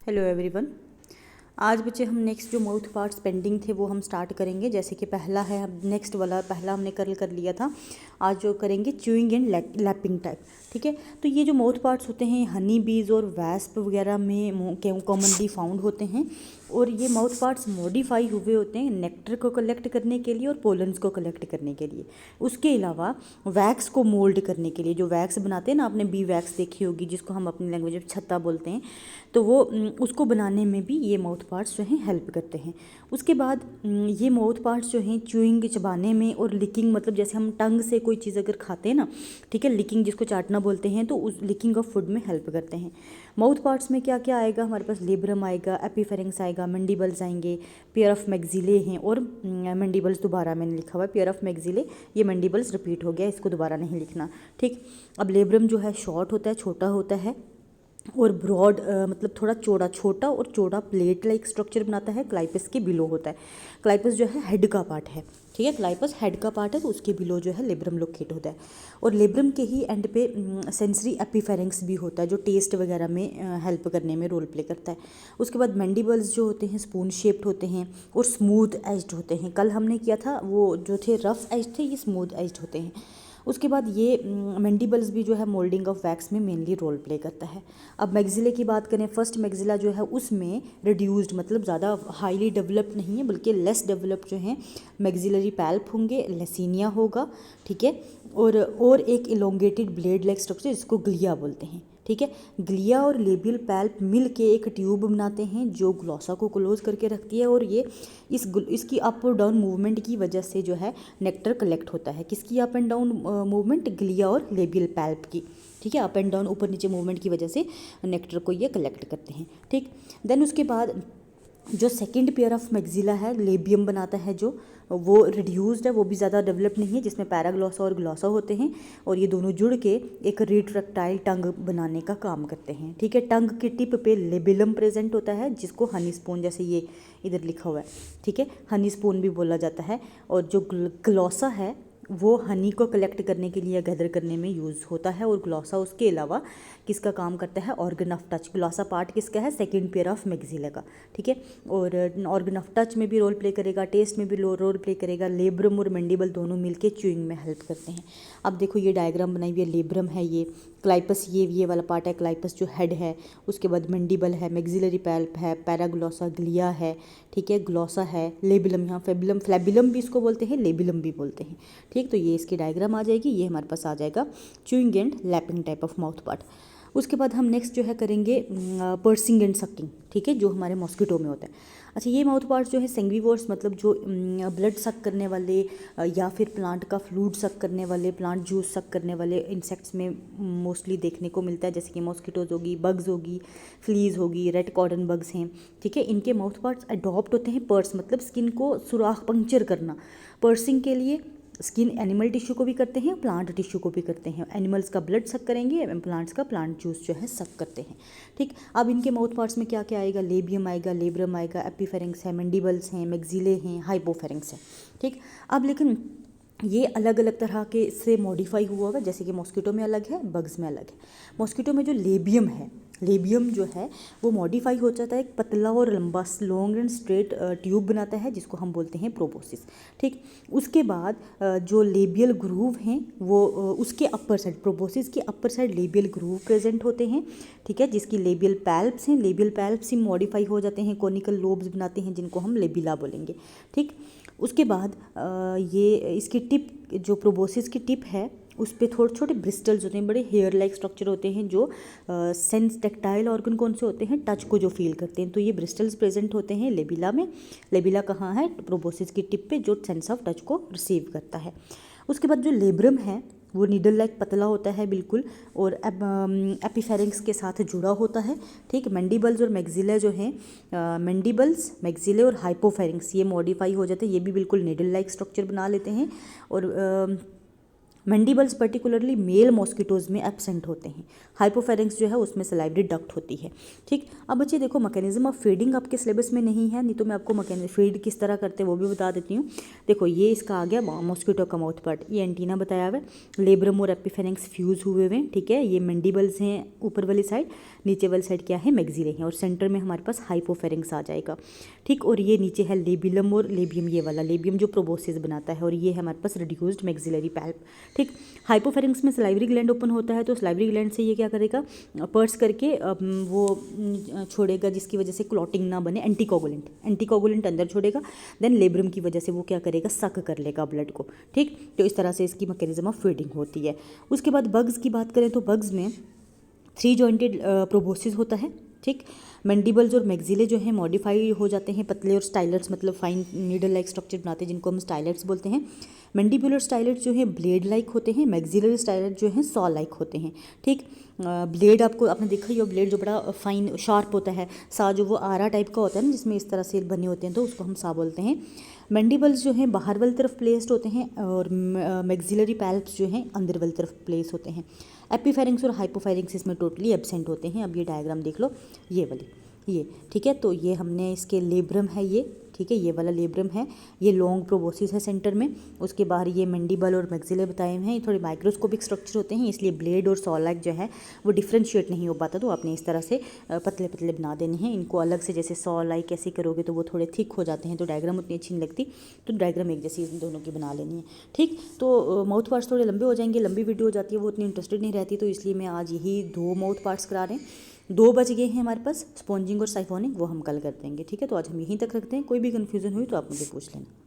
Hello everyone. आज बच्चे हम नेक्स्ट जो माउथ पार्ट्स पेंडिंग थे वो हम स्टार्ट करेंगे। जैसे कि पहला है, हम नेक्स्ट वाला पहला हमने कर लिया था। आज जो करेंगे च्यूइंग एंड लैपिंग टाइप। ठीक है, तो ये जो माउथ पार्ट्स होते हैं हनी बीज और वैस्प वगैरह में कॉमनली फाउंड होते हैं। और ये माउथ पार्ट्स मॉडिफाई हुए होते हैं नेक्टर को कलेक्ट करने के लिए और पोलन्स को कलेक्ट करने के लिए। उसके अलावा वैक्स को मोल्ड करने के लिए, जो वैक्स बनाते हैं ना, आपने बी वैक्स देखी होगी जिसको हम अपनी लैंग्वेज में छत्ता बोलते हैं, तो वो उसको बनाने में भी ये माउथ पार्ट्स जो हैं हेल्प करते हैं। उसके बाद ये माउथ पार्ट्स जो हैं च्यूइंग चबाने में और लिकिंग, मतलब जैसे हम टंग से कोई चीज़ अगर खाते हैं ना, ठीक है, लिकिंग जिसको चाटना बोलते हैं, तो उस लिकिंग ऑफ फूड में हेल्प करते हैं। माउथ पार्ट्स में क्या क्या आएगा हमारे पास? लेब्रम आएगा, एपीफेरेंक्स आएगा, मैंडिबल्स आएंगे, पेयर ऑफ मैक्सिले हैं और मैंडिबल्स दोबारा मैंने लिखा हुआ है, पेयर ऑफ मैक्सिले, ये मैंडिबल्स रिपीट हो गया, इसको दोबारा नहीं लिखना। ठीक, अब लेब्रम जो है शॉर्ट होता है, छोटा होता है और ब्रॉड मतलब थोड़ा चौड़ा, छोटा और चौड़ा प्लेट लाइक स्ट्रक्चर बनाता है। क्लाइपस के बिलो होता है। क्लाइपस जो है हेड का पार्ट है, ठीक है, क्लाइपस हेड का पार्ट है, तो उसके बिलो जो है लेब्रम लोकेट होता है। और लेब्रम के ही एंड पे सेंसरी एपीफेरेंक्स भी होता है, जो टेस्ट वगैरह में हेल्प करने में रोल प्ले करता है। उसके बाद मैंडिबल्स जो होते हैं स्पून शेप्ड होते हैं और स्मूथ एज्ड होते हैं। कल हमने किया था वो जो थे रफ एज्ड थे, ये स्मूथ एज्ड होते हैं। उसके बाद ये मैंडिबल्स भी जो है मोल्डिंग ऑफ वैक्स में मेनली रोल प्ले करता है। अब मैक्सिले की बात करें, फर्स्ट मैक्सिला जो है उसमें रिड्यूस्ड, मतलब ज़्यादा हाईली डेवलप्ड नहीं है बल्कि लेस डेवलप्ड जो है मैक्सिलरी पैल्प होंगे, लेसिनिया होगा, ठीक है, और एक इलोंगेटेड ब्लेड लाइक स्ट्रक्चर जिसको ग्लिया बोलते हैं। ठीक है, ग्लिया और लेबियल पैल्प मिल के एक ट्यूब बनाते हैं जो ग्लॉसा को क्लोज करके रखती है, और ये इसकी अप और डाउन मूवमेंट की वजह से जो है नेक्टर कलेक्ट होता है। किसकी up and down movement? Glia और लेबियल पैल्प की। ठीक है, अप एंड डाउन ऊपर नीचे मूवमेंट की वजह से नेक्टर को ये कलेक्ट करते हैं। ठीक, देन उसके बाद जो सेकंड पेयर ऑफ मैक्सिला है, लेबियम बनाता है, जो वो रिड्यूस्ड है, वो भी ज़्यादा डेवलप नहीं है, जिसमें पैराग्लॉसा और ग्लॉसा होते हैं, और ये दोनों जुड़ के एक रिट्रैक्टाइल टंग बनाने का काम करते हैं। ठीक है, टंग की टिप पे लेबिलम प्रेजेंट होता है, जिसको हनी स्पून, जैसे ये इधर लिखा हुआ है, ठीक है, हनी स्पून भी बोला जाता है। और जो ग्लॉसा है वो हनी को कलेक्ट करने के लिए, गैदर करने में यूज़ होता है। और ग्लॉसा उसके अलावा किसका काम करता है? Organ of touch. Glossa part किसका है? सेकंड पेयर ऑफ मैक्सिला का। ठीक है, और ऑर्गन ऑफ टच में भी रोल प्ले करेगा, टेस्ट में भी रोल प्ले करेगा। लेब्रम और मैंडिबल दोनों मिलके च्यूइंग में हेल्प करते हैं। अब देखो ये डायग्राम बनाई हुई है, लेब्रम है, ये क्लाइपस, ये वाला पार्ट है, क्लाइपस जो हेड है, उसके बाद मैंडिबल है, मैक्सिलरी पैल्प है, पैराग्लॉसा, ग्लिया है, ठीक है, ग्लॉसा है, लेबिलम, यहाँ फेबिलम, फ्लैबिलम भी इसको बोलते हैं, लेबिलम भी बोलते हैं। ठीक, तो ये इसकी डायग्राम आ जाएगी, ये हमारे पास आ जाएगा chewing and lapping type of mouth part. उसके बाद हम नेक्स्ट जो है करेंगे पर्सिंग एंड सकिंग, ठीक है, जो हमारे मॉस्किटो में होता है। अच्छा, ये माउथ पार्ट्स जो है सेंग्विवोर्स, मतलब जो ब्लड सक करने वाले या फिर प्लांट का फ्लूइड सक करने वाले, प्लांट जूस सक करने वाले इंसेक्ट्स में मोस्टली देखने को मिलता है, जैसे कि मॉस्किटोज होगी, बग्स होगी, फ्लीज होगी, रेड कॉटन बग्स हैं। ठीक है, इनके माउथ पार्ट्स अडॉप्ट होते हैं पर्स, मतलब स्किन को सुराख पंक्चर करना। पर्सिंग के लिए स्किन एनिमल टिश्यू को भी करते हैं, प्लांट टिश्यू को भी करते हैं। एनिमल्स का ब्लड सक करेंगे, प्लांट्स का प्लांट जूस जो है सक करते हैं। ठीक, अब इनके माउथ पार्ट्स में क्या क्या आएगा? लेबियम आएगा, लेब्रम आएगा, एपीफेरेंक्स है, मैंडिबल्स हैं, मैक्सिले हैं, हाइपोफेरेंक्स है। ठीक, अब लेकिन ये अलग अलग तरह के से मॉडिफाई हुआ है, जैसे कि मॉस्किटो में अलग है, बग्स में अलग है। मॉस्किटो में जो लेबियम है, लेबियम जो है वो मॉडिफाई हो जाता है, एक पतला और लंबा लॉन्ग एंड स्ट्रेट ट्यूब बनाता है, जिसको हम बोलते हैं प्रोबोसिस। ठीक, उसके बाद जो लेबियल ग्रूव हैं वो उसके अपर साइड, प्रोबोसिस के upper side labial groove present होते हैं। ठीक है, जिसकी लेबियल पैल्प्स हैं, लेबियल पैल्प्स ही मॉडिफाई हो जाते हैं, कोनिकल लोब्स बनाते हैं, जिनको हम लेबिला बोलेंगे। ठीक, उसके बाद ये इसकी टिप, जो प्रोबोसिस की टिप है, उस पर थोड़े छोटे ब्रिस्टल्स होते हैं, बड़े हेयर लाइक स्ट्रक्चर होते हैं, जो सेंस टेक्टाइल ऑर्गन कौन से होते हैं? टच को जो फील करते हैं। तो ये ब्रिस्टल्स प्रेजेंट होते हैं लेबिला में। लेबिला कहाँ है? प्रोबोसिस की टिप पे, जो सेंस ऑफ टच को रिसीव करता है। उसके बाद जो लेब्रम है वो नीडल लाइक पतला होता है बिल्कुल, और एपीफेरेंक्स के साथ जुड़ा होता है। ठीक, मैंडिबल्स और मैक्सिले जो हैं, मैंडिबल्स, मैक्सिले और हाइपोफेरेंक्स, ये मॉडिफाई हो जाते हैं, ये भी बिल्कुल नीडल लाइक स्ट्रक्चर बना लेते हैं। और मैंडिबल्स पर्टिकुलरली मेल मॉस्किटोज़ में एब्सेंट होते हैं। हाइपोफेरेंक्स जो है उसमें सलाइवरी डक्ट होती है। ठीक, अब बच्चे देखो मैकेनिज्म ऑफ फीडिंग आपके सिलेबस में नहीं है, नहीं तो मैं आपको फीड किस तरह करते हैं वो भी बता देती हूँ। देखो ये इसका आ गया मॉस्किटो का माउथ पार्ट, ये एंटीना बताया हुआ है, लेब्रम और एपिफेरेंक्स फ्यूज हुए हुए हैं। ठीक है, ये मैंडिबल्स हैं ऊपर वाली साइड, नीचे वाली साइड क्या है, मैक्सिले हैं, और सेंटर में हमारे पास हाइपोफेरेंक्स आ जाएगा। ठीक, और ये नीचे है लेबिलम और लेबियम, ये वाला लेबियम जो प्रोबोसिस बनाता है, और ये है हमारे पास रिड्यूस्ड मैक्सिलरी पैल्प। ठीक, हाइपोफेरेंक्स में सलाइवरी ग्लैंड ओपन होता है, तो सलाइवरी ग्लैंड से ये क्या करेगा, पर्स करके वो छोड़ेगा, जिसकी वजह से क्लॉटिंग ना बने, एंटीकोगुलेंट अंदर छोड़ेगा। देन लेब्रम की वजह से वो क्या करेगा, सक कर लेगा ब्लड को। ठीक, तो इस तरह से इसकी मैकेनिज्म ऑफ फीडिंग होती है। उसके बाद बग्स की बात करें तो बग्स में 3 जॉइंटेड प्रोबोसिस होता है। ठीक, मैंडिबल्स और मैक्सिले जो हैं मॉडिफाई हो जाते हैं, पतले और स्टाइलर्स मतलब फाइन नीडल लाइक स्ट्रक्चर बनाते हैं, जिनको हम स्टाइलर्स बोलते हैं। मैंडिबुलर स्टाइलर्स जो हैं ब्लेड लाइक होते हैं, मैक्सिलरी स्टाइलर जो हैं सॉ लाइक होते हैं। ठीक, ब्लेड आपने देखा ही हो, ब्लेड जो बड़ा फाइन शार्प होता है, सा जो वो आरा टाइप का होता है ना, जिसमें इस तरह से बने होते हैं, तो उसको हम सा बोलते हैं। मैंडिबल्स जो हैं बाहर वाली तरफ प्लेस्ड होते हैं, और मैक्सिलरी पैल्प्स जो हैं अंदर वाली तरफ प्लेस होते हैं। एपिफेरेंक्स और हाइपोफेरेंक्स इसमें टोटली एब्सेंट होते हैं। अब ये डायग्राम देख लो, ये वाली, ये ठीक है। तो ये हमने इसके लेब्रम है ये, ठीक है, ये वाला लेब्रम है, ये लॉन्ग प्रोबोसिस है सेंटर में। उसके बाहर ये मैंडिबल और मैक्सिले बताए हुए हैं, ये थोड़े माइक्रोस्कोपिक स्ट्रक्चर होते हैं, इसलिए ब्लेड और सॉ लाइक जो है वो डिफ्रेंशिएट नहीं हो पाता, तो आपने इस तरह से पतले पतले बना देने हैं इनको अलग से। जैसे सॉ लाइक ऐसे करोगे तो वो थोड़े थिक हो जाते हैं, तो डायग्राम उतनी अच्छी नहीं लगती, तो डायग्राम एक जैसी इन दोनों की बना लेनी है। ठीक, तो माउथ पार्ट्स थोड़े लंबे हो जाएंगे, लंबी वीडियो हो जाती है, वो उतनी इंटरेस्टेड नहीं रहती, तो इसलिए मैं आज यही 2 माउथ पार्ट्स करा रहे हैं। 2 बच गए हैं हमारे पास, स्पॉन्जिंग और साइफोनिंग, वो हम कल कर देंगे। ठीक है, तो आज हम यहीं तक रखते हैं। कोई भी कन्फ्यूज़न हुई तो आप मुझे पूछ लेना।